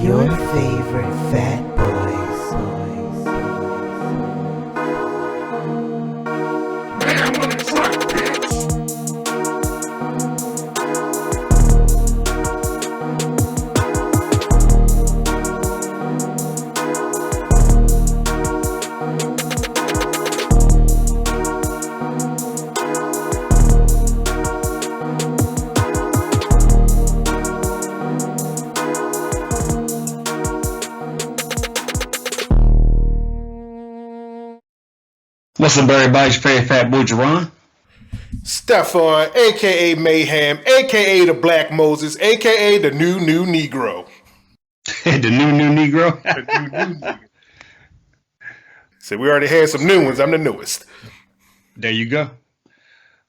Your favorite fat boys. What's up, everybody? It's your favorite fat boy, Jarron. Stefan, a.k.a. Mayhem, a.k.a. the Black Moses, a.k.a. the new Negro. The new Negro? The new Negro. So we already had some new ones. I'm the newest. There you go.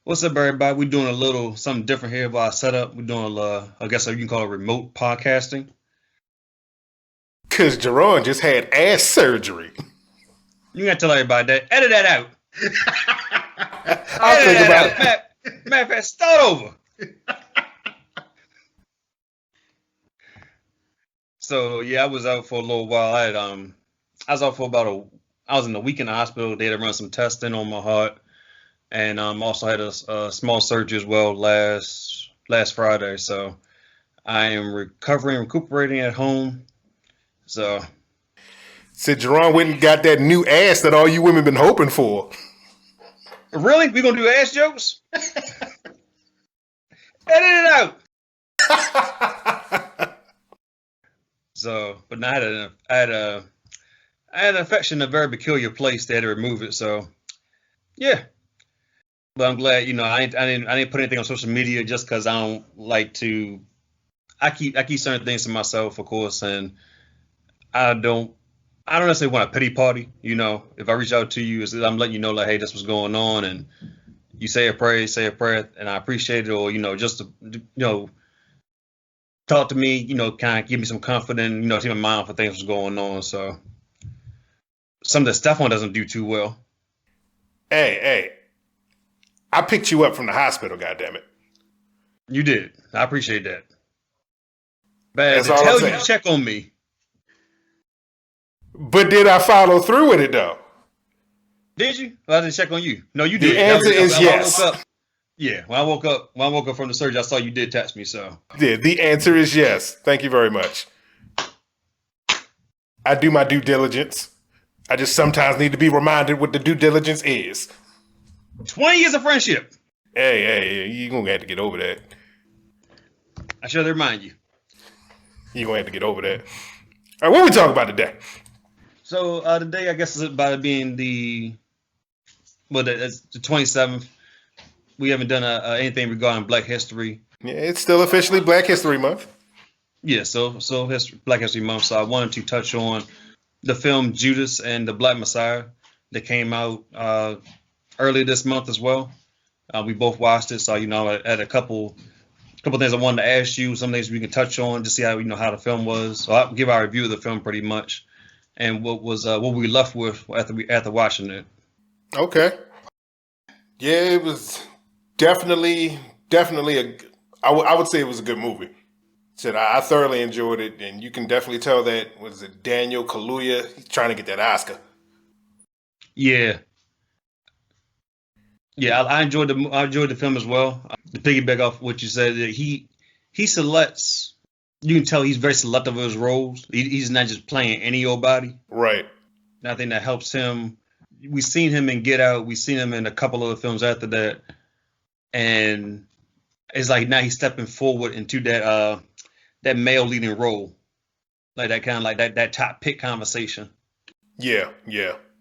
What's up, everybody? We're doing a little something different here about our setup. We're doing, I guess you can call it remote podcasting. Because Jarron just had ass surgery. You got to tell everybody that. Edit that out. I'll think about it. Matter of fact, start over. So, yeah, I was out for a little while. I was out for I was in a week in the hospital. They had to run some testing on my heart. And also had a small surgery as well last Friday. So I am recuperating at home. So said Jarron went and got that new ass that all you women been hoping for. Really? We gonna do ass jokes? Edit it out. So, but I had an infection in a very peculiar place. They had to remove it. So, yeah. But I'm glad, I didn't put anything on social media just because I don't like to. I keep certain things to myself, of course, and I don't necessarily want a pity party. If I reach out to you, I'm letting you know, like, hey, this was going on, and you say a prayer, and I appreciate it, or just to, talk to me, kind of give me some confidence, take my mind for things was going on. So something that Stefan doesn't do too well. Hey. I picked you up from the hospital, goddammit. You did. I appreciate that. But to tell you to check on me. But did I follow through with it, though? Did you? Well, I didn't check on you. No, you did. The answer is yes. When I woke up from the surgery, I saw you did text me, so. Yeah, the answer is yes. Thank you very much. I do my due diligence. I just sometimes need to be reminded what the due diligence is. 20 years of friendship. Hey, you're going to have to get over that. I should remind you. You're going to have to get over that. All right, what are we talking about today? So today, I guess, is about it being it's the 27th. We haven't done anything regarding Black History. Yeah, it's still officially Black History Month. Yeah, so Black History Month. So I wanted to touch on the film Judas and the Black Messiah that came out earlier this month as well. We both watched it, so I had a couple things I wanted to ask you, some things we can touch on to see how how the film was. So I'll give our review of the film pretty much, and what we left with after watching it. Okay. Yeah, it was definitely I would say it was a good movie. Said I thoroughly enjoyed it, and you can definitely tell that Daniel Kaluuya, he's trying to get that Oscar. Yeah. Yeah, I enjoyed the film as well. To piggyback off what you said, that he selects. You can tell he's very selective of his roles. He's not just playing any old body. Right. And I think that helps him. We've seen him in Get Out. We've seen him in a couple other films after that, and it's like now he's stepping forward into that male leading role, like that kind of like that top pick conversation. Yeah.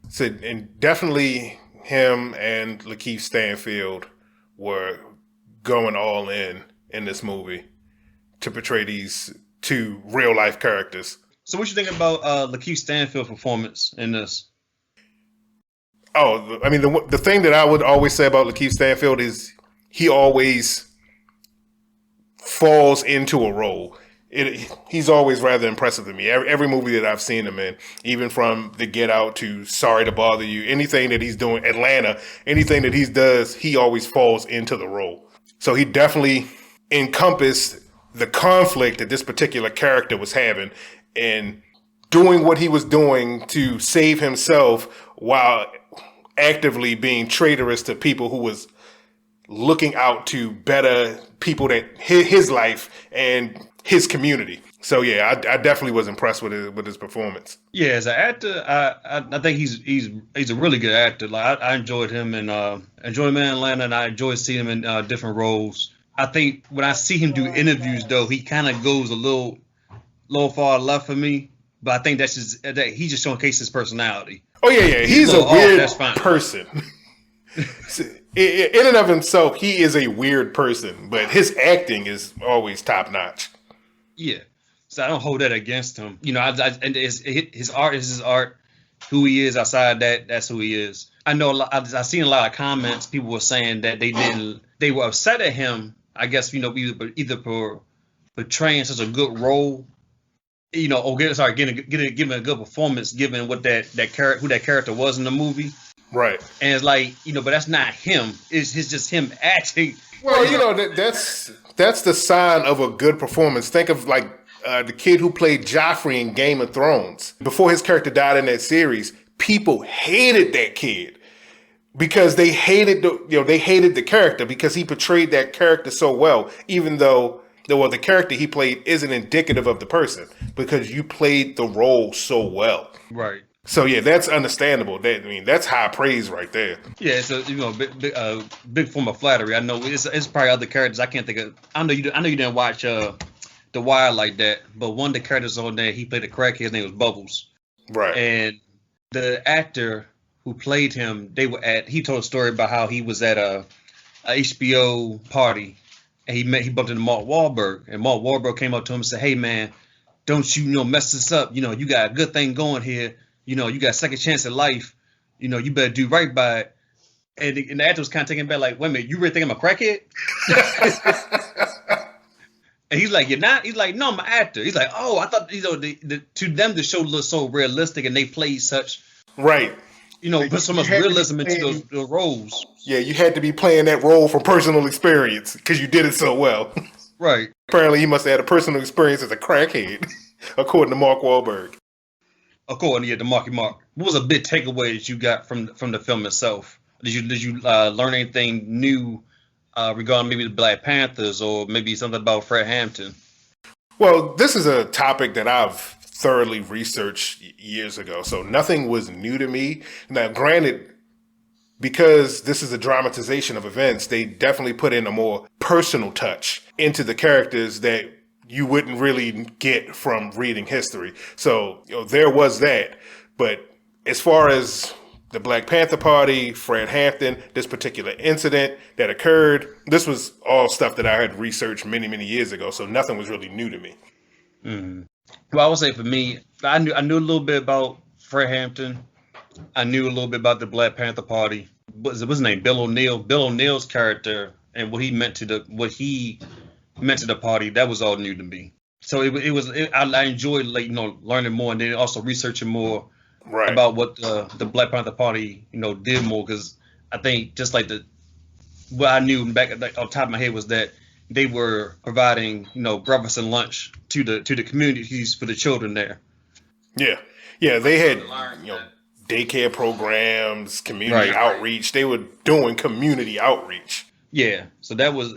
So and definitely. Him and LaKeith Stanfield were going all in this movie to portray these two real life characters. So what you think about LaKeith Stanfield's performance in this? Oh, I mean, the thing that I would always say about LaKeith Stanfield is he always falls into a role. He's always rather impressive to me. Every movie that I've seen him in, even from The Get Out to Sorry to Bother You, anything that he's doing, Atlanta, anything that he does, he always falls into the role. So he definitely encompassed the conflict that this particular character was having and doing what he was doing to save himself while actively being traitorous to people who was looking out to better people that his life and his community. So yeah, I definitely was impressed with his performance. Yeah, as an actor, I think he's a really good actor. Like I enjoyed him in Atlanta, and I enjoyed seeing him in different roles. I think when I see him do interviews, though, he kind of goes a little far left for me. But I think that's just that he just showcases his personality. Oh yeah. He's a weird person. In and of himself, he is a weird person, but his acting is always top notch. Yeah, so I don't hold that against him. You know, and his art is his art. Who he is outside that, that's who he is. I know I've seen a lot of comments. People were saying that they were upset at him. I guess, you know, either for portraying such a good role, you know, or giving a good performance, given what who that character was in the movie. Right. And it's like, you know, but that's not him. It's just him acting. Well, you know, that's the sign of a good performance. Think of like the kid who played Joffrey in Game of Thrones. Before his character died in that series, people hated that kid because they hated the character because he portrayed that character so well, even though the character he played isn't indicative of the person because you played the role so well. Right. So yeah, that's understandable. That's high praise right there. Yeah, it's a big form of flattery. I know it's probably other characters I can't think of. I know you didn't watch The Wire like that, but one of the characters on there, he played a crackhead. His name was Bubbles. Right. And the actor who played him, he told a story about how he was at a HBO party and he bumped into Mark Wahlberg, and Mark Wahlberg came up to him and said, "Hey man, don't you mess this up? You know, you got a good thing going here. You know, you got a second chance at life. You know, you better do right by it." And the actor was kind of taken back, like, "Wait a minute, you really think I'm a crackhead?" And he's like, "You're not?" He's like, "No, I'm an actor." He's like, "Oh, I thought, to them the show looked so realistic and they played such right. Put so much realism into those roles." Yeah, you had to be playing that role from personal experience because you did it so well. Right. Apparently, he must have had a personal experience as a crackhead, according to Mark Wahlberg. According to Marky Mark, what was a big takeaway that you got from the film itself? Did you learn anything new regarding maybe the Black Panthers or maybe something about Fred Hampton? Well, this is a topic that I've thoroughly researched years ago, so nothing was new to me. Now, granted, because this is a dramatization of events, they definitely put in a more personal touch into the characters that you wouldn't really get from reading history. So, there was that. But as far as the Black Panther Party, Fred Hampton, this particular incident that occurred, this was all stuff that I had researched many, many years ago. So nothing was really new to me. Mm-hmm. Well, I would say for me, I knew a little bit about Fred Hampton. I knew a little bit about the Black Panther Party. What's his name? Bill O'Neill. Bill O'Neill's character and what he meant to the party. That was all new to me. So I enjoyed learning more and then also researching more about what the Black Panther Party did more, because I think just like what I knew back on top of my head was that they were providing breakfast and lunch to the communities for the children there. Yeah, they had daycare programs, community outreach. They were doing community outreach. Yeah, so that was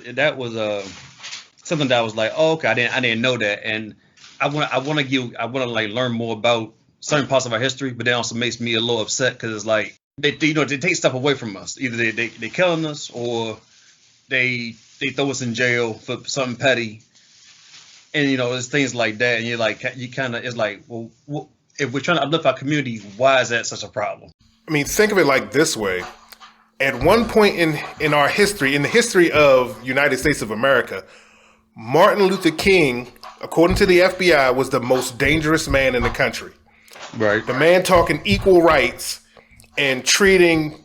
something that I was like, oh, okay, I didn't know that, and I want to learn more about certain parts of our history, but that also makes me a little upset because it's like they take stuff away from us. Either they killing us or they throw us in jail for something petty, and it's things like that, and it's like, well, if we're trying to uplift our community, why is that such a problem? I mean, think of it like this way. At one point in our history, in the history of United States of America, Martin Luther King, according to the FBI, was the most dangerous man in the country. Right. The man talking equal rights and treating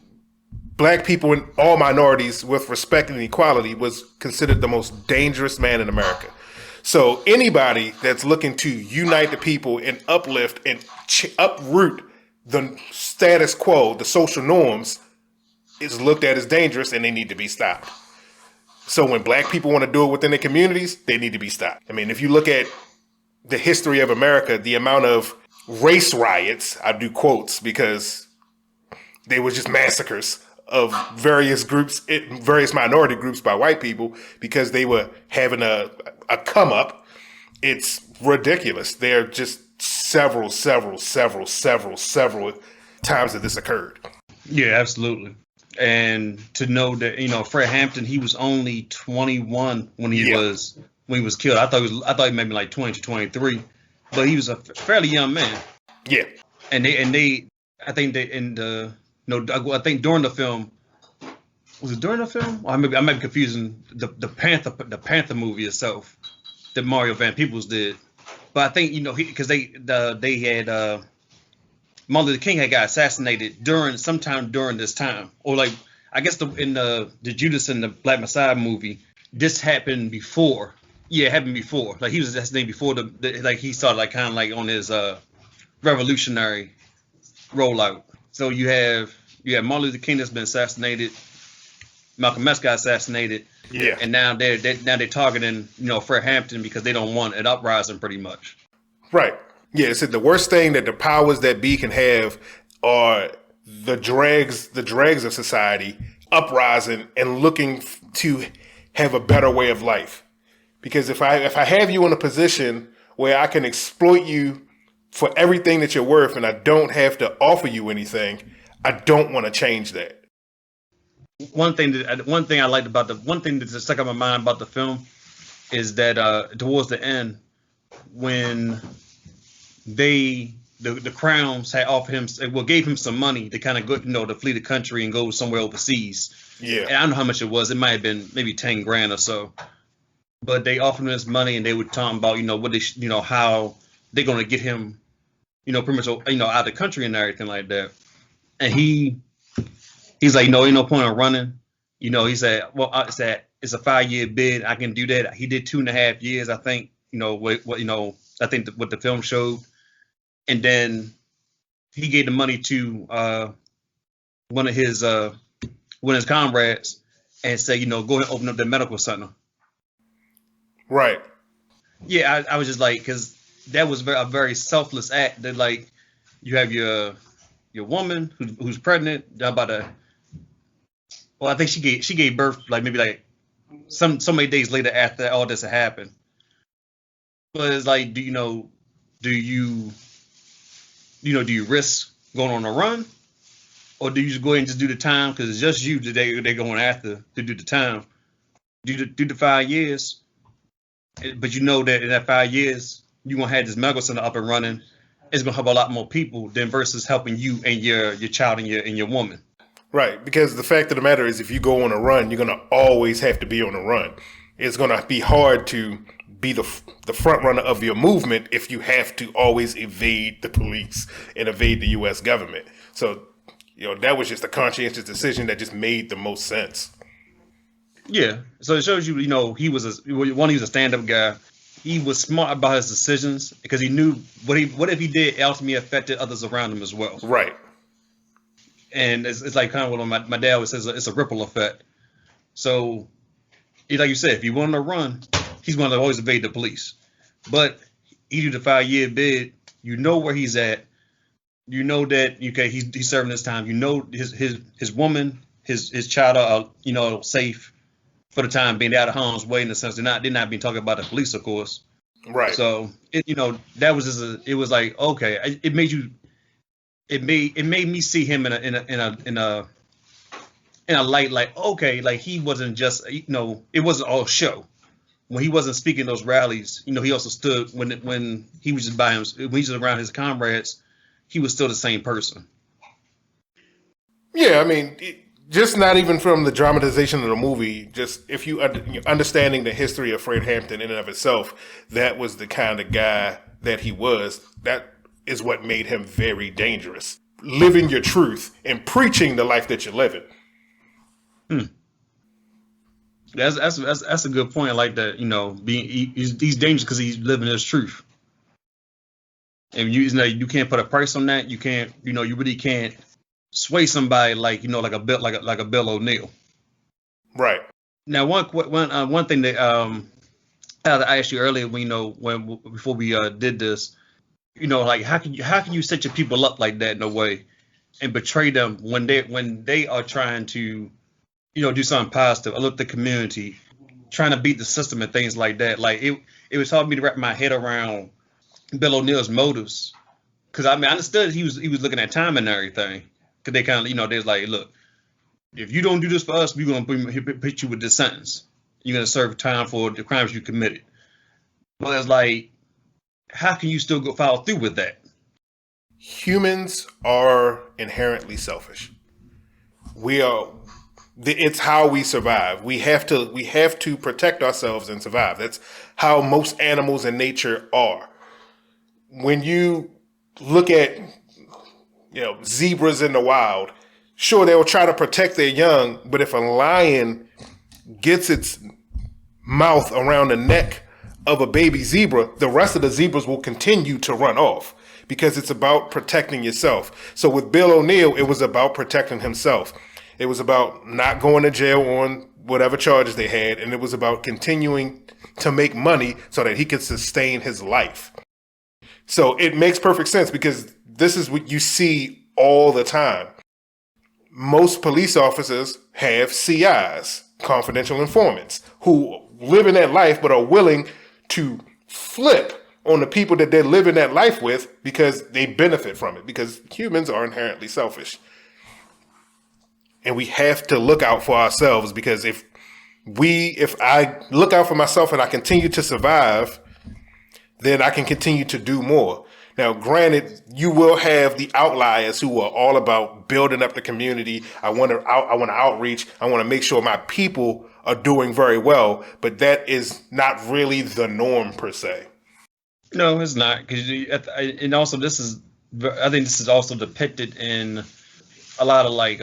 black people and all minorities with respect and equality was considered the most dangerous man in America. So anybody that's looking to unite the people and uplift and uproot the status quo, the social norms, is looked at as dangerous and they need to be stopped. So when black people want to do it within their communities, they need to be stopped. I mean, if you look at the history of America, the amount of race riots, I do quotes because they were just massacres of various groups, various minority groups by white people because they were having a come up. It's ridiculous. There are just several times that this occurred. Yeah, absolutely. And to know that, you know, Fred Hampton, he was only 21 when he was killed. I thought he maybe like 20 to 23, but he was a fairly young man. Yeah. And they I think during the film, was it during the film? Or I might be confusing the Panther movie itself that Mario Van Peebles did. But I think, you know, because they had Martin Luther King had got assassinated sometime during this time, or like I guess in the Judas and the Black Messiah movie, this happened before. Yeah, it happened before. Like he was assassinated before like he started like kind of like on his revolutionary rollout. So you have Martin Luther King that's been assassinated, Malcolm X got assassinated, yeah, and now they're targeting, you know, Fred Hampton because they don't want an uprising, pretty much. Right. Yeah, it's the worst thing that the powers that be can have are the dregs of society uprising and looking to have a better way of life. Because if I have you in a position where I can exploit you for everything that you're worth and I don't have to offer you anything, I don't want to change that. One thing I liked about one thing that stuck in my mind about the film is that towards the end, when the Crowns had offered him, gave him some money to kind of go, you know, to flee the country and go somewhere overseas. Yeah. And I don't know how much it was. It might have been maybe 10 grand or so. But they offered him this money and they were talking about, you know, what they, you know, how they're going to get him, you know, pretty much, you know, out of the country and everything like that. And he's like, no, ain't no point in running. You know, he said, well, it's a 5-year bid. I can do that. He did 2.5 years, I think, you know, what you know, I think what the film showed. And then he gave the money to one of his comrades and said, you know, go ahead and open up the medical center. Right. Yeah, I was just like, because that was a very selfless act. That like, you have your woman who's pregnant, about to. Well, I think she gave birth like maybe like so many days later after all this had happened. But it's like, do you risk going on a run, or do you just go ahead and just do the time because it's just you today they're going after to do the time, do the 5 years, but you know that in that 5 years you gonna have this medical center up and running. It's gonna help a lot more people than versus helping you and your child and your woman. Right, because the fact of the matter is, if you go on a run, you're gonna always have to be on a run. It's gonna be hard to be the front runner of your movement if you have to always evade the police and evade the U.S. government. So, you know, that was just a conscientious decision that just made the most sense. Yeah. So it shows you, you know, he was a stand-up guy. He was smart about his decisions because he knew what if he did ultimately affected others around him as well. Right. And it's like kind of what my dad always says, it's a ripple effect. So, like you said, if you want to run, he's going to always evade the police. But he do the 5-year bid. You know where he's at. You know that he's serving his time. You know his woman, his child are, you know, safe for the time being. They're out of harm's way in the sense they're not being talking about the police, of course. Right. So that was just it was like, okay, it made me see him in a light like, okay, like he wasn't just, you know, it wasn't all show. When he wasn't speaking those rallies, you know, he also stood when he was just by him, when he was around his comrades, he was still the same person. Yeah, I mean, just not even from the dramatization of the movie, just if you understanding the history of Fred Hampton in and of itself, that was the kind of guy that he was. That is what made him very dangerous. Living your truth and preaching the life that you're living. That's a good point. I like that, you know, he's dangerous because he's living his truth. And you can't put a price on that. You can't, you know, you really can't sway somebody like, you know, like a Bill O'Neill. Right. Now, one thing that I asked you earlier, when before we did this, like how can you set your people up like that in a way and betray them when they are trying to, do something positive, uplift the community, trying to beat the system and things like that. Like it was hard for me to wrap my head around Bill O'Neill's motives, because I understood he was looking at time and everything, because they kind of, they was like, look, if you don't do this for us, we're gonna hit you with this sentence. You're gonna serve time for the crimes you committed. But it's like, how can you still follow through with that? Humans are inherently selfish. It's how we survive. We have to protect ourselves and survive. That's how most animals in nature are. When you look at, zebras in the wild, sure, they'll try to protect their young, but if a lion gets its mouth around the neck of a baby zebra, the rest of the zebras will continue to run off, because it's about protecting yourself. So with Bill O'Neill, it was about protecting himself. It was about not going to jail on whatever charges they had, and it was about continuing to make money so that he could sustain his life. So it makes perfect sense, because this is what you see all the time. Most police officers have CIs, confidential informants, who live in that life but are willing to flip on the people that they're living that life with because they benefit from it, because humans are inherently selfish. And we have to look out for ourselves, because if I look out for myself and I continue to survive, then I can continue to do more. Now, granted, you will have the outliers who are all about building up the community. I want to outreach. I want to make sure my people are doing very well, but that is not really the norm per se. No, it's not, and also I think this is also depicted in a lot of like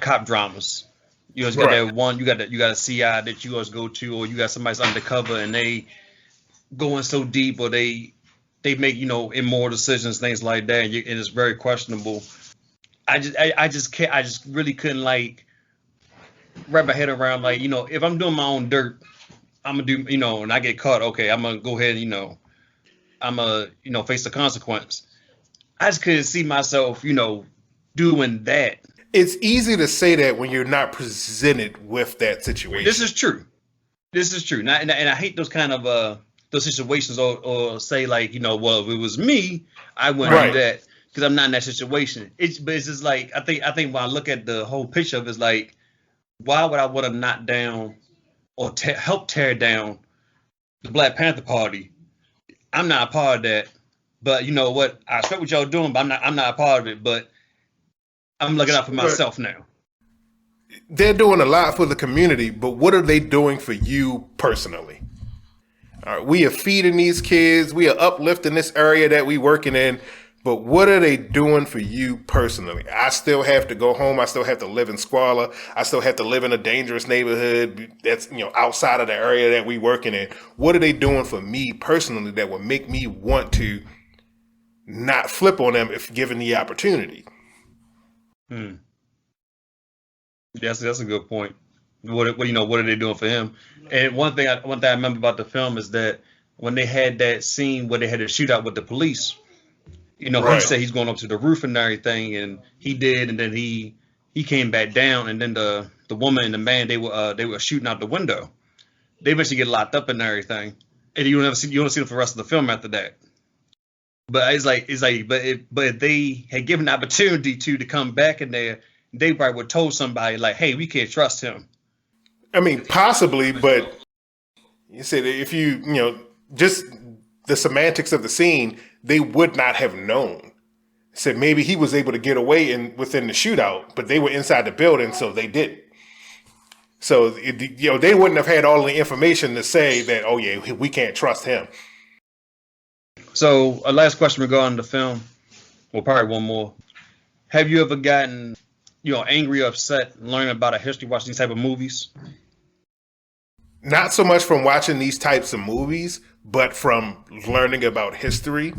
cop dramas. You always got that one. You got a CI that you always go to, or you got somebody's undercover and they going so deep, or they make immoral decisions, things like that, and it's very questionable. I just really couldn't wrap my head around if I'm doing my own dirt, I'm gonna do and I get caught. Okay, I'm gonna go ahead and I'm gonna face the consequence. I just couldn't see myself doing that. It's easy to say that when you're not presented with that situation. This is true. And I hate those kind of those situations, or say well, if it was me, I wouldn't do that, because I'm not in that situation. But it's just I think when I look at the whole picture of it, it's why would I want to knock down or help tear down the Black Panther Party? I'm not a part of that. But you know what? I respect what y'all doing, but I'm not a part of it. But I'm looking out for myself now. They're doing a lot for the community, but what are they doing for you personally? All right, we are feeding these kids. We are uplifting this area that we working in. But what are they doing for you personally? I still have to go home. I still have to live in squalor. I still have to live in a dangerous neighborhood that's outside of the area that we working in. What are they doing for me personally that would make me want to not flip on them if given the opportunity? That's a good point. What are they doing for him? And one thing I remember about the film is that when they had that scene where they had a shootout with the police, he said he's going up to the roof and everything, and he did, and then he came back down, and then the woman and the man, they were shooting out the window. They eventually get locked up and everything, and you don't see them for the rest of the film after that. But but if they had given the opportunity to come back in there, they probably would have told somebody hey, we can't trust him. I mean, possibly, but you said if just the semantics of the scene, they would not have known. Said maybe he was able to get away within the shootout, but they were inside the building, so they didn't. So they wouldn't have had all the information to say that, oh yeah, we can't trust him. So a last question regarding the film, well, probably one more. Have you ever gotten angry or upset learning about a history, watching these type of movies? Not so much from watching these types of movies, but from learning about history.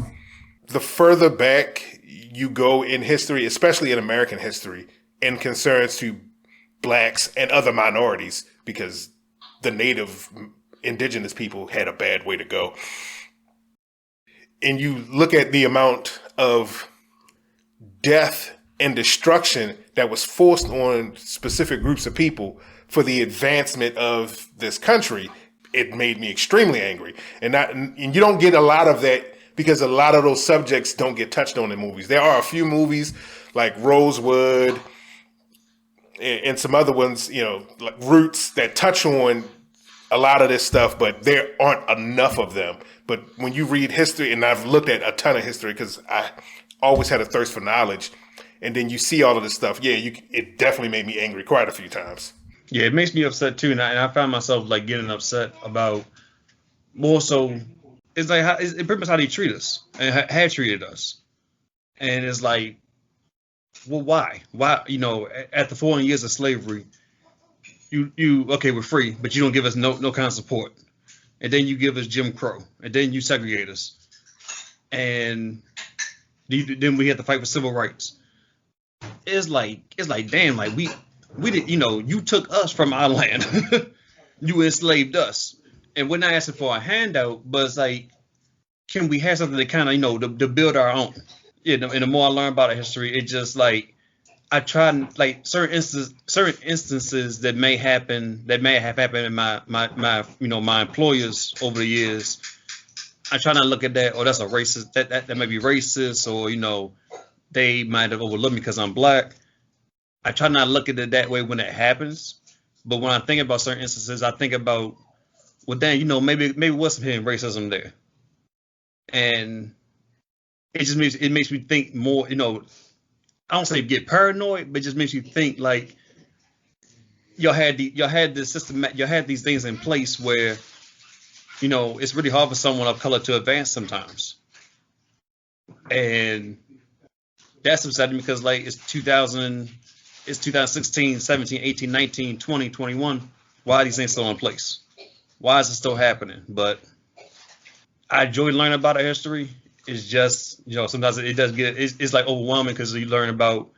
The further back you go in history, especially in American history, in concerns to blacks and other minorities, because the native indigenous people had a bad way to go. And you look at the amount of death and destruction that was forced on specific groups of people for the advancement of this country, it made me extremely angry. And you don't get a lot of that because a lot of those subjects don't get touched on in movies. There are a few movies like Rosewood and some other ones, like Roots, that touch on a lot of this stuff, but there aren't enough of them. But when you read history, and I've looked at a ton of history because I always had a thirst for knowledge, and then you see all of this stuff, it definitely made me angry quite a few times. Yeah, it makes me upset too, and I found myself like getting upset about more so. It's like it's pretty much how they treat us and have treated us, and it's like, well, why? Why? After 400 years of slavery, you okay, we're free, but you don't give us no kind of support, and then you give us Jim Crow, and then you segregate us, and then we have to fight for civil rights. It's like damn, like we did, you took us from our land, you enslaved us, and we're not asking for a handout, but it's like, can we have something to kind of to build our own? And the more I learn about history, it just like I try like certain instances that may have happened in my employers over the years. I try not to look at that, or that's a racist, that may be racist, or they might have overlooked me because I'm black. I try not to look at it that way when it happens, but when I think about certain instances, I think about, well, dang, maybe what's some hidden racism there, and it just makes me think more. I don't say get paranoid, but it just makes you think like y'all had this system, y'all had these things in place where it's really hard for someone of color to advance sometimes, and that's upsetting because like it's 2016, 17, 18, 19, 20, 21. Why are these things still in place? Why is it still happening? But I enjoy learning about our history. It's just, sometimes it does it's like overwhelming because you learn about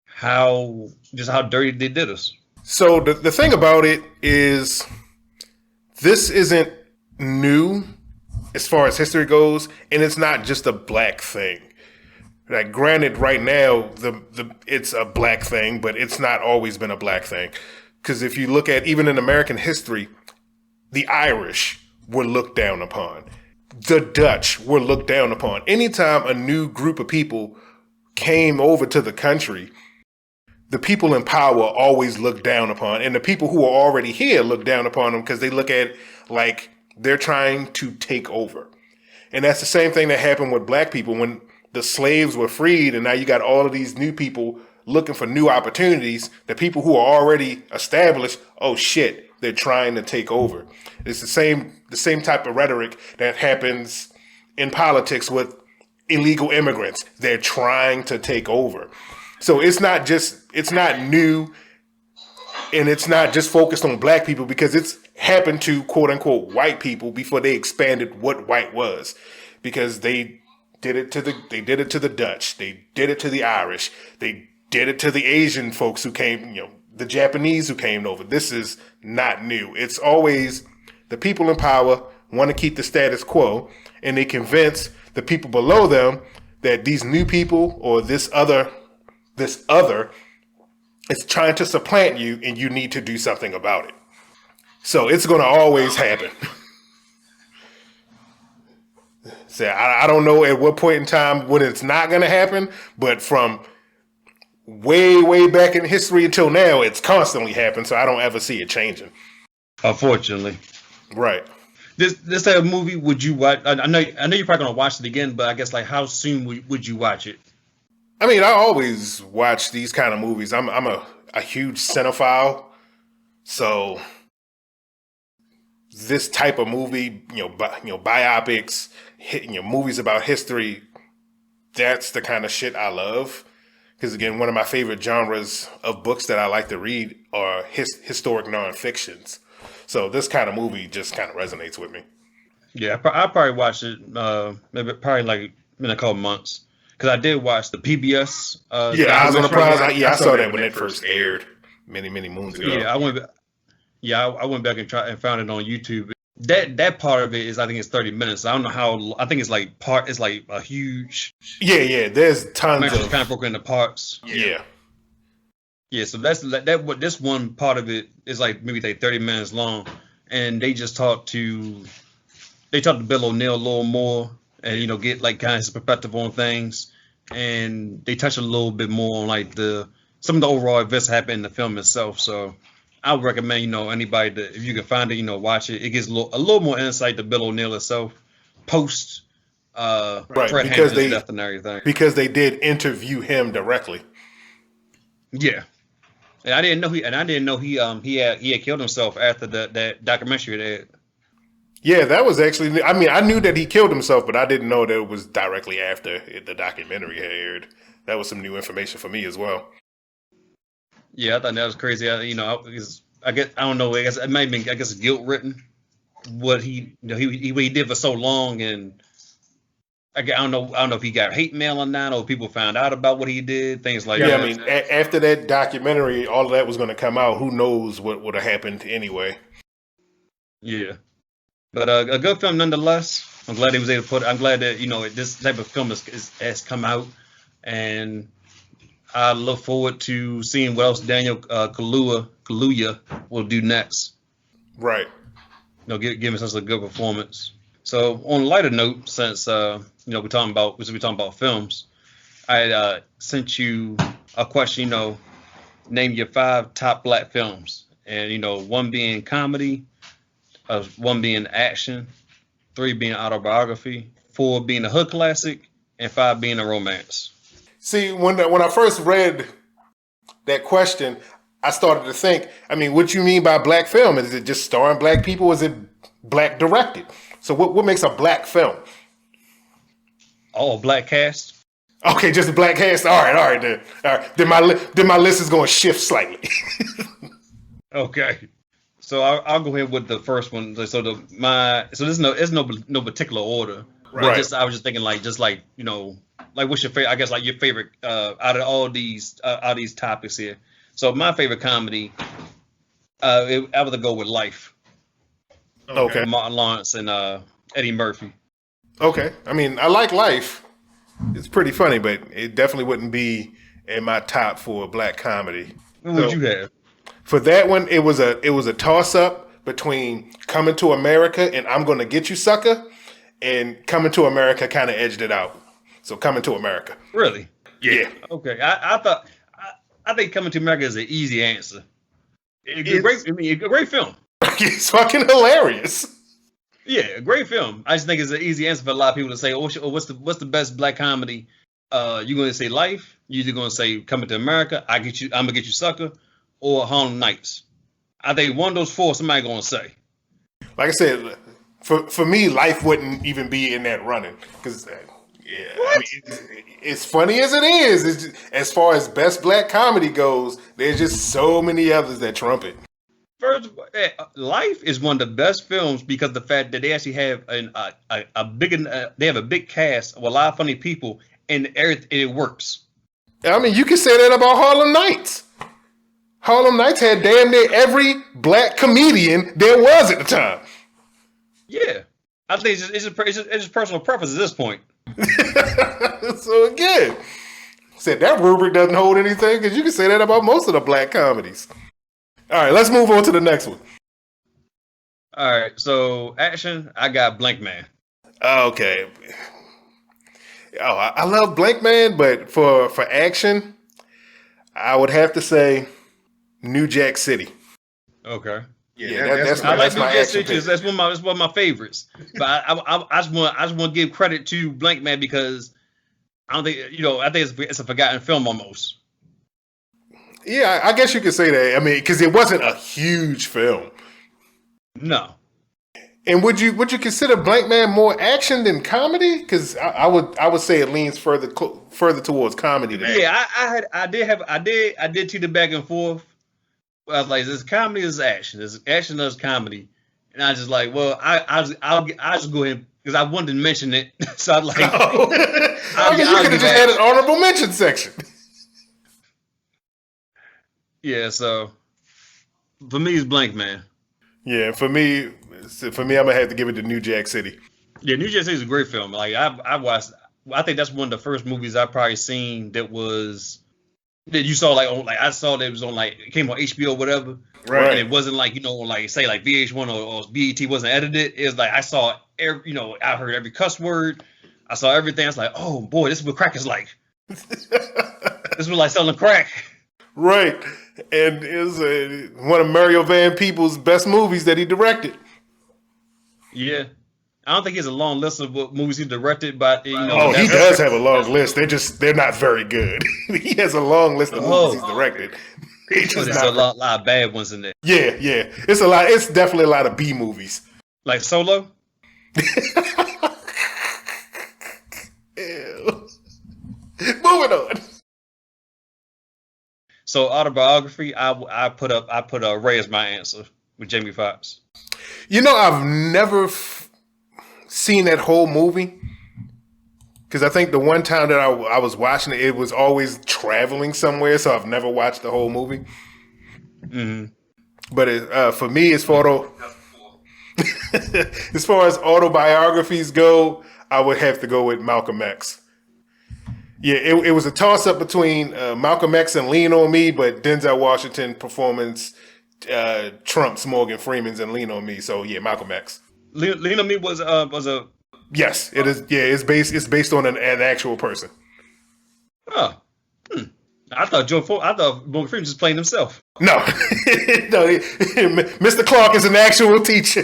how dirty they did us. So the thing about it is, this isn't new as far as history goes, and it's not just a black thing. Like, granted, right now it's a black thing, but it's not always been a black thing. Because if you look at even in American history, the Irish were looked down upon. The Dutch were looked down upon. Anytime a new group of people came over to the country, the people in power always looked down upon. And the people who are already here look down upon them because they look at like they're trying to take over. And that's the same thing that happened with black people when the slaves were freed, and now you got all of these new people looking for new opportunities. The people who are already established, oh shit, they're trying to take over. It's the same type of rhetoric that happens in politics with illegal immigrants. They're trying to take over. So it's not new, and it's not just focused on black people, because it's happened to quote unquote white people before they expanded what white was, because they did it to the Dutch, they did it to the Irish, they did it to the Asian folks who came, the Japanese who came over. This is not new. It's always the people in power want to keep the status quo, and they convince the people below them that these new people or this other is trying to supplant you, and you need to do something about it. So it's going to always happen. So I don't know at what point in time when it's not going to happen, but from way, way back in history until now, it's constantly happened. So I don't ever see it changing. Unfortunately. Right. This type of movie, would you watch? I know you're probably going to watch it again, but I guess like how soon would you watch it? I mean, I always watch these kind of movies. I'm a huge cinephile. So this type of movie, biopics, movies about history, that's the kind of shit I love. Because again, one of my favorite genres of books that I like to read are historic nonfictions. So this kind of movie just kind of resonates with me. Yeah, I'll probably watch it probably like in a couple months. Because I did watch the PBS. I was on the prize. I saw that when it first aired many moons ago. Yeah, Yeah, I went back and found it on YouTube. That part of it is, I think it's 30 minutes. I don't know how. I think it's like a huge. Yeah. There's tons It's of. kind of broken into parts. Yeah. Yeah, so that's that. What this one part of it is like maybe 30 minutes long, and they just talk to Bill O'Neill a little more, and get like kind of his perspective on things, and they touch a little bit more on like some of the overall events that happen in the film itself. So I would recommend anybody that, if you can find it, watch it. It gives a little more insight to Bill O'Neill itself post Fred Hampton's death and everything. Because they did interview him directly. Yeah. And I didn't know he had killed himself after that documentary that. Yeah, that was actually. I mean, I knew that he killed himself, but I didn't know that it was directly after the documentary had aired. That was some new information for me as well. Yeah, I thought that was crazy. I guess I don't know. I guess it might have been guilt ridden what he he did for so long, and I don't know if he got hate mail or not, or people found out about what he did, things like that. Yeah, I mean, after that documentary, all of that was going to come out. Who knows what would have happened anyway? Yeah, but a good film nonetheless. I'm glad he was able to put. I'm glad that this type of film has come out, and I look forward to seeing what else Daniel Kaluuya will do next. Right. Giving us a good performance. So on a lighter note, since we're talking about films, I sent you a question. Name your 5 top Black films, and 1 being comedy, 1 being action, 3 being autobiography, 4 being a hood classic, and 5 being a romance. See, when I first read that question, I started to think, I mean, what you mean by Black film? Is it just starring Black people? Is it Black directed? So what makes a Black film? Oh, Black cast? Okay, just a Black cast. All right. Then. All right. Then my list is going to shift slightly. Okay. So I'll go ahead with the first one. So there's no particular order. Right. I was just thinking like what's your favorite? I guess like your favorite out of all these topics here. So my favorite comedy, I would go with Life. Okay. Martin Lawrence and Eddie Murphy. Okay. I mean, I like Life. It's pretty funny, but it definitely wouldn't be in my top for a Black comedy. What would you have? For that one, it was a toss up between Coming to America and I'm Gonna Get You, Sucker, and Coming to America kind of edged it out. So Coming to America. Really? Yeah. Okay. I think Coming to America is an easy answer. A great film. It's fucking hilarious. Yeah, a great film. I just think it's an easy answer for a lot of people to say, what's the best Black comedy? You're going to say Life. You're either going to say Coming to America, I'm Gonna Get You, Sucker, or Harlem Nights. I think one of those 4 somebody going to say. Like I said, for me, Life wouldn't even be in that running. Because, I mean, it's funny as it is. It's just, as far as best Black comedy goes, there's just so many others that trump it. First of all, Life is one of the best films because of the fact that they actually have they have a big cast of a lot of funny people, and it works. I mean, you can say that about Harlem Nights. Harlem Nights had damn near every Black comedian there was at the time. Yeah, I think it's just personal preference at this point. So again, said that rubric doesn't hold anything because you can say that about most of the Black comedies. All right, let's move on to the next one. All right, so action, I got Blank Man. Okay. Oh, I love Blank Man, but for action, I would have to say New Jack City. Okay. Yeah, that's my action pick. That's one of my favorites. But I just want to give credit to Blank Man because I don't think I think it's a forgotten film almost. Yeah, I guess you could say that. I mean, because it wasn't a huge film. No. And would you consider Blank Man more action than comedy? Because I would say it leans further towards comedy than action. Yeah, I did teeter back and forth. I was like, is this comedy or is action? Is action or is comedy? And I was just like, well, I'll just go ahead because I wanted to mention it. So I was like, you could have just had an honorable mention section. Yeah, so for me, it's Blank Man. Yeah, for me, I'm gonna have to give it to New Jack City. Yeah, New Jack City is a great film. Like I watched. I think that's one of the first movies I probably seen that you saw like on like I saw that it was on like it came on HBO or whatever. Right. And it wasn't like like say like VH1 or BET wasn't edited. It was like I saw I heard every cuss word. I saw everything. I was like, oh boy, this is what crack is like. This was like selling crack. Right. And it was one of Mario Van Peebles' best movies that he directed. Yeah. I don't think he has a long list of what movies he directed, but he does have a long list. They're not very good. He has a long list of movies he's directed. There's a lot of bad ones in there. Yeah. It's a lot. It's definitely a lot of B movies. Like Solo? Ew. Moving on. So Autobiography, I put Ray as my answer with Jamie Foxx. I've never seen that whole movie because I think the one time that I was watching it was always traveling somewhere, so I've never watched the whole movie. Mm-hmm. But for me, as far as autobiographies go, I would have to go with Malcolm X. Yeah, it was a toss-up between Malcolm X and Lean on Me, but Denzel Washington performance trumps Morgan Freeman's and Lean on Me. So yeah, Malcolm X. Lean on Me was a yes, it is. Yeah, it's based on an actual person. Oh, I thought Morgan Freeman was just playing himself. No, Mr. Clark is an actual teacher.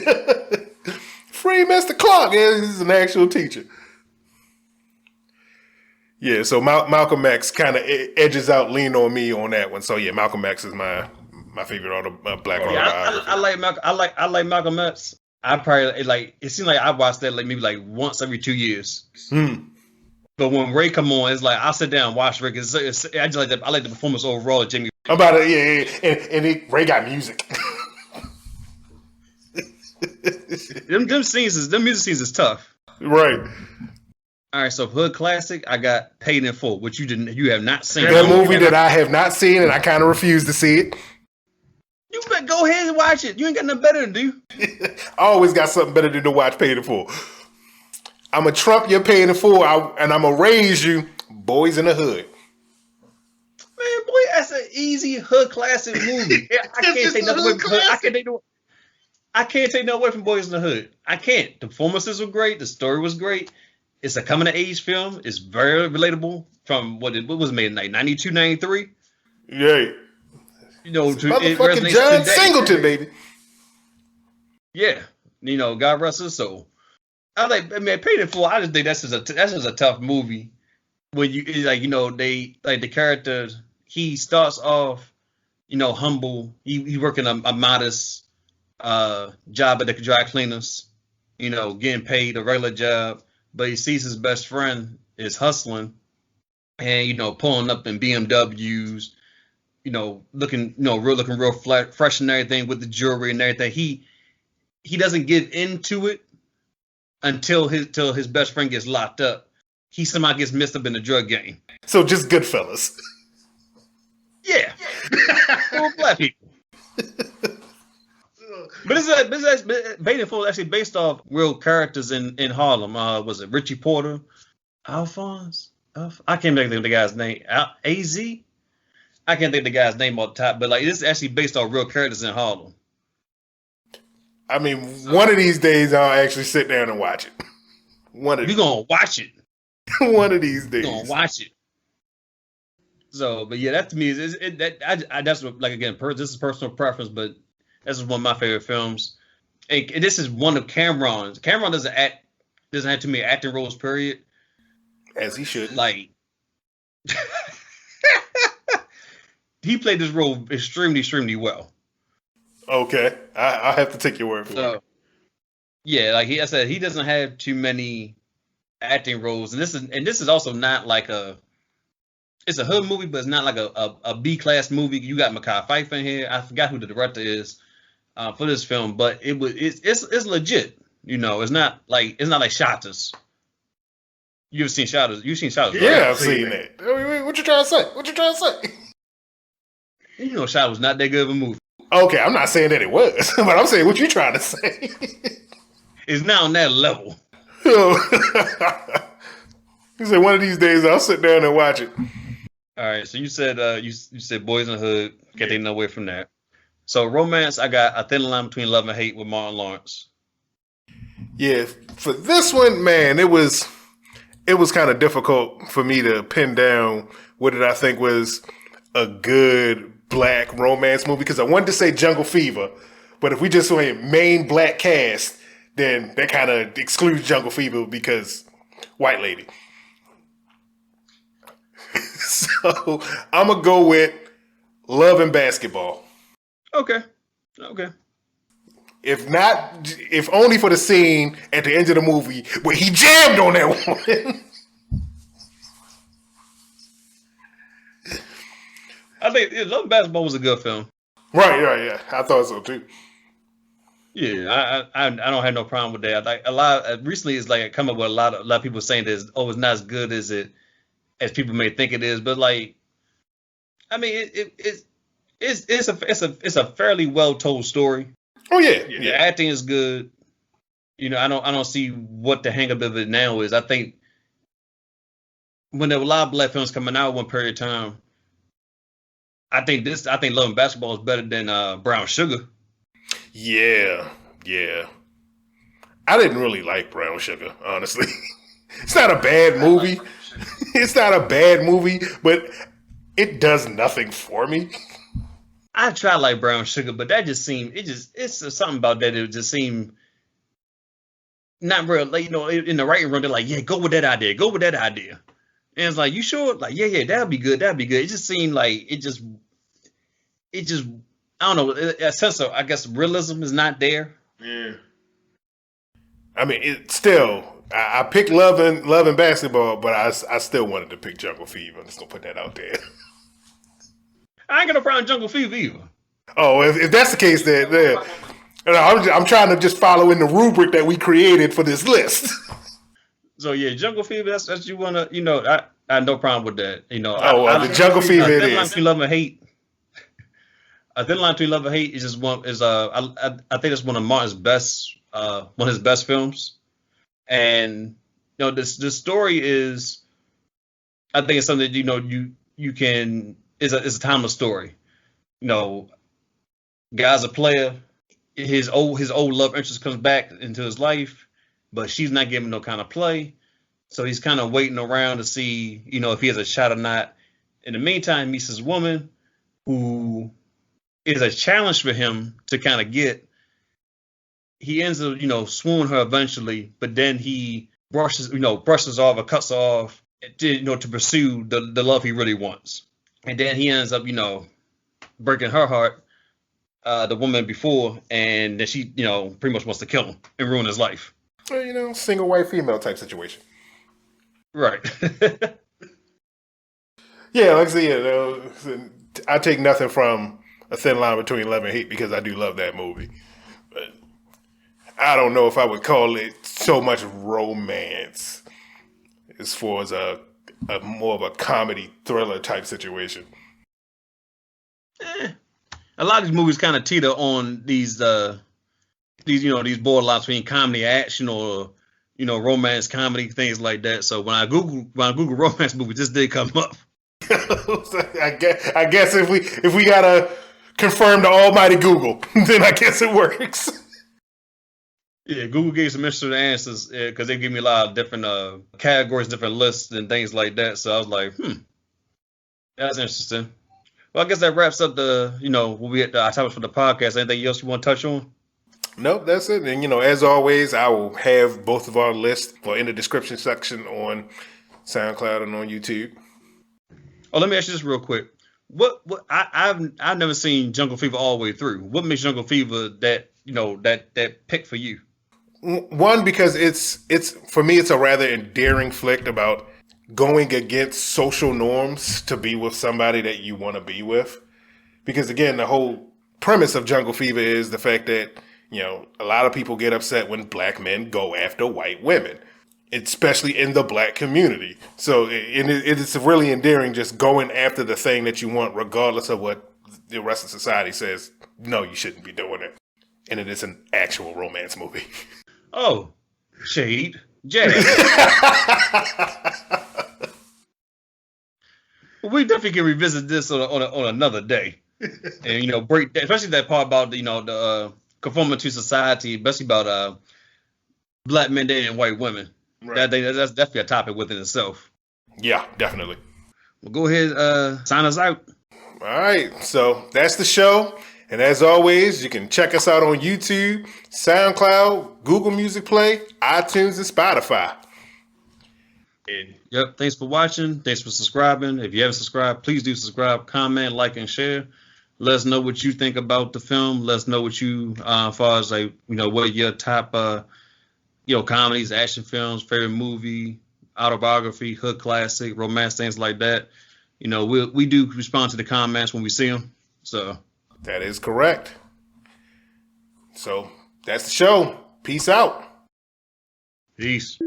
Free Mr. Clark is an actual teacher. Yeah, so Malcolm X kind of edges out Lean on Me on that one. So yeah, Malcolm X is my favorite black autobiography. I like Malcolm X. I probably it seems like I watched that maybe once every 2 years. But when Ray come on, it's like I'll sit down and watch Ray because I just like I like the performance overall of Jamie. About it, yeah. And Ray got music. them music scenes is tough. Right. All right, so Hood Classic, I got Paid in Full, which you have not seen. That movie that I have not seen, and I kind of refuse to see it. You better go ahead and watch it. You ain't got nothing better to do. I always got something better to do to watch Paid in Full. I'm going to trump your Paid in Full, and I'm going to raise you Boyz in the Hood. Man, boy, that's an easy Hood Classic movie. I can't take nothing away from Hood. I can't take no away from Boyz in the Hood. I can't. The performances were great. The story was great. It's a coming of age film. It's very relatable from what was made in 92, 93. Yeah. Motherfucking John Singleton, baby. Yeah. God rest his soul. Paid in Full, I just think that's just a tough movie. When the character, he starts off, humble. He working a modest job at the dry cleaners, getting paid a regular job. But he sees his best friend is hustling and, pulling up in BMWs, looking real fresh and everything with the jewelry and everything. He doesn't get into it until his best friend gets locked up. He somehow gets messed up in the drug game. So just Goodfellas. Yeah. All black people. But Paid in Full is actually based off real characters in Harlem. Was it Richie Porter? Alphonse? I can't think of the guy's name. AZ? I can't think of the guy's name off the top, but this is actually based off real characters in Harlem. I mean, one of these days I'll actually sit down and watch it. You're going to watch it. One of these days. You're going to watch it. So, but yeah, that to me that's what, again, this is personal preference, but this is one of my favorite films. And this is one of Cameron's. Cameron doesn't have too many acting roles, period. As he should. He played this role extremely, extremely well. Okay. I'll have to take your word for it. Yeah, I said, he doesn't have too many acting roles. And this is also not it's a hood movie, but it's not like a B-class movie. You got Mekhi Phifer in here. I forgot who the director is for this film, but it's legit. It's not like Shotters. You've seen Shotters. You've seen Shotters. Yeah, right? I've seen that. What you trying to say? Shotters was not that good of a movie. Okay, I'm not saying that it was, but I'm saying what you trying to say. It's not on that level. He said one of these days I'll sit down and watch it. All right, so you said you said Boys in the Hood. Get taken away from that. So romance, I got A Thin Line Between Love and Hate with Martin Lawrence. Yeah, for this one, man, it was kind of difficult for me to pin down what did I think was a good black romance movie, because I wanted to say Jungle Fever, but if we just went main black cast, then that kind of excludes Jungle Fever because white lady. So I'm gonna go with Love and Basketball. Okay. If only for the scene at the end of the movie where he jammed on that one. I think Love and Basketball was a good film. Right, yeah. I thought so too. Yeah, I don't have no problem with that. Like recently, it's like come up with a lot of people saying this. Oh, it's not as good as people may think it is. But like, I mean, it's a fairly well told story. Oh yeah. The acting is good. You know, I don't see what the hang up of it now is. I think when there were a lot of black films coming out one period of time, I think Love and Basketball is better than Brown Sugar. Yeah. I didn't really like Brown Sugar, honestly. It's not a bad movie. But it does nothing for me. I try like Brown Sugar, but that just seemed it's something about that. It just seemed not real. Like, you know, in the writing room, they're like, yeah, go with that idea. And it's like, you sure? Like, yeah, that'd be good. It just seemed like it just I don't know. A sense of, I guess, realism is not there. Yeah. I mean, it's still. I picked Love and Basketball, but I still wanted to pick Jungle Fever. I'm just gonna put that out there. I ain't got no problem with Jungle Fever either. Oh, if that's the case, then I'm trying to just follow in the rubric that we created for this list. So yeah, Jungle Fever. That's you wanna. You know, I have no problem with that. You know. The Jungle Fever it is. Between Love and Hate. A Thin Line Between Love and Hate is just one. I think it's one of Martin's best. One of his best films. And you know, this story is, I think it's something that, you know, you can. It's a timeless story. You know, guy's a player. His old love interest comes back into his life, but she's not giving no kind of play. So he's kind of waiting around to see, you know, if he has a shot or not. In the meantime, he meets this woman who is a challenge for him to kind of get. He ends up, you know, swooning her eventually, but then he brushes off or cuts off, to pursue the love he really wants. And then he ends up, you know, breaking her heart, the woman before, and then she, you know, pretty much wants to kill him and ruin his life. Well, you know, single white female type situation. Right. Yeah, like I said, you know, I take nothing from A Thin Line Between Love and Hate because I do love that movie. But I don't know if I would call it so much romance as far as a more of a comedy thriller type situation. A lot of these movies kind of teeter on these borderlines between comedy, action, or, you know, romance, comedy, things like that. So when I Google romance movies, this did come up. I guess if we gotta confirm the almighty Google, then I guess it works. Yeah, Google gave some interesting answers because they give me a lot of different categories, different lists, and things like that. So I was like, that's interesting. Well, I guess that wraps up we'll be at our topics for the podcast. Anything else you want to touch on? Nope, that's it. And, you know, as always, I will have both of our lists in the description section on SoundCloud and on YouTube. Oh, let me ask you this real quick. I've never seen Jungle Fever all the way through. What makes Jungle Fever that pick for you? One, because it's for me, it's a rather endearing flick about going against social norms to be with somebody that you want to be with. Because again, the whole premise of Jungle Fever is the fact that, you know, a lot of people get upset when black men go after white women, especially in the black community. So it's really endearing, just going after the thing that you want, regardless of what the rest of society says, no, you shouldn't be doing it. And it is an actual romance movie. Oh, shade. Jazz. We definitely can revisit this on another day. And, break, especially that part about, the conforming to society, especially about black men dating white women. Right. That's definitely a topic within itself. Yeah, definitely. Well, go ahead, sign us out. All right, so that's the show. And as always, you can check us out on YouTube, SoundCloud, Google Music Play, iTunes, and Spotify. Yep, thanks for watching. Thanks for subscribing. If you haven't subscribed, please do subscribe, comment, like, and share. Let us know what you think about the film. Let us know what you, as far as what your top, comedies, action films, favorite movie, autobiography, hood classic, romance, things like that. We do respond to the comments when we see them. So that is correct. So that's the show. Peace out. Peace.